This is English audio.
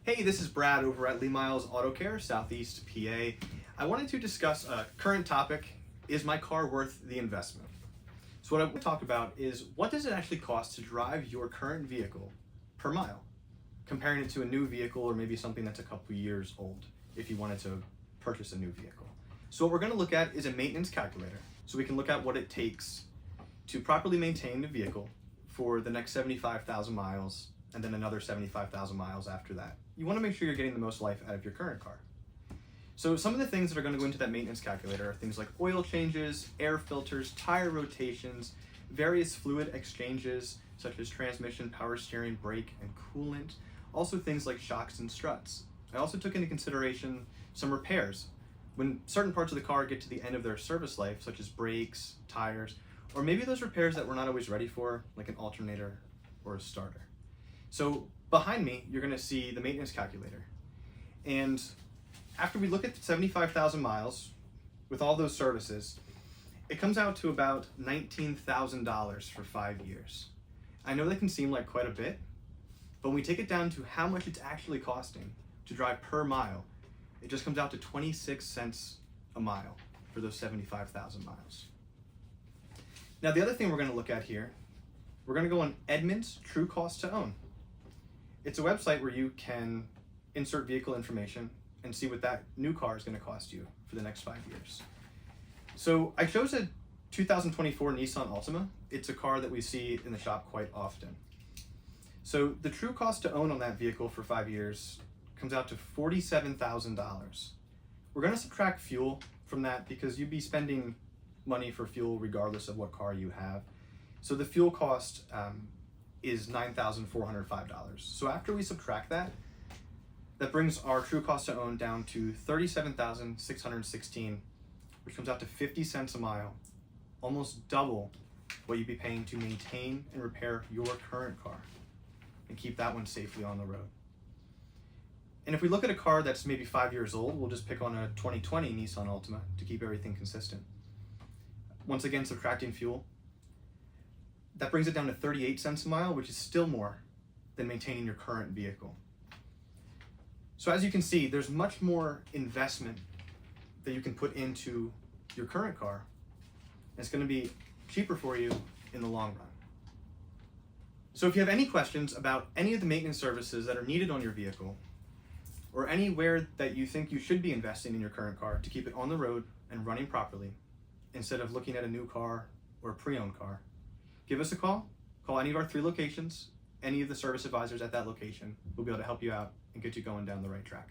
Hey, this is Brad over at Lee Myles Auto Care, Southeast PA. I wanted to discuss a current topic: is my car worth the investment? So what I want to talk about is, what does it actually cost to drive your current vehicle per mile, comparing it to a new vehicle or maybe something that's a couple years old if you wanted to purchase a new vehicle. So what we're going to look at is a maintenance calculator, so we can look at what it takes to properly maintain the vehicle for the next 75,000 miles and then another 75,000 miles after that. You want to make sure you're getting the most life out of your current car. So some of the things that are going to go into that maintenance calculator are things like oil changes, air filters, tire rotations, various fluid exchanges such as transmission, power steering, brake, and coolant. Also things like shocks and struts. I also took into consideration some repairs. When certain parts of the car get to the end of their service life, such as brakes, tires, or maybe those repairs that we're not always ready for, like an alternator or a starter. So behind me, you're going to see the maintenance calculator. And after we look at 75,000 miles with all those services, it comes out to about $19,000 for 5 years. I know that can seem like quite a bit, but when we take it down to how much it's actually costing to drive per mile, it just comes out to 26 cents a mile for those 75,000 miles. Now, the other thing we're going to look at here, we're going to go on Edmunds True Cost to own. It's a website where you can insert vehicle information and see what that new car is going to cost you for the next 5 years. So I chose a 2024 Nissan Altima. It's a car that we see in the shop quite often. So the true cost to own on that vehicle for 5 years comes out to $47,000. We're going to subtract fuel from that because you'd be spending money for fuel regardless of what car you have. So the fuel cost is $9,405. So after we subtract that, that brings our true cost to own down to $37,616, which comes out to 50 cents a mile, almost double what you'd be paying to maintain and repair your current car and keep that one safely on the road. And if we look at a car that's maybe 5 years old, we'll just pick on a 2020 Nissan Altima to keep everything consistent. Once again, subtracting fuel, that brings it down to 38 cents a mile, which is still more than maintaining your current vehicle. So as you can see, there's much more investment that you can put into your current car. And it's going to be cheaper for you in the long run. So if you have any questions about any of the maintenance services that are needed on your vehicle, or anywhere that you think you should be investing in your current car to keep it on the road and running properly, instead of looking at a new car or a pre-owned car, give us a call. Call any of our 3 locations. Any of the service advisors at that location will be able to help you out and get you going down the right track.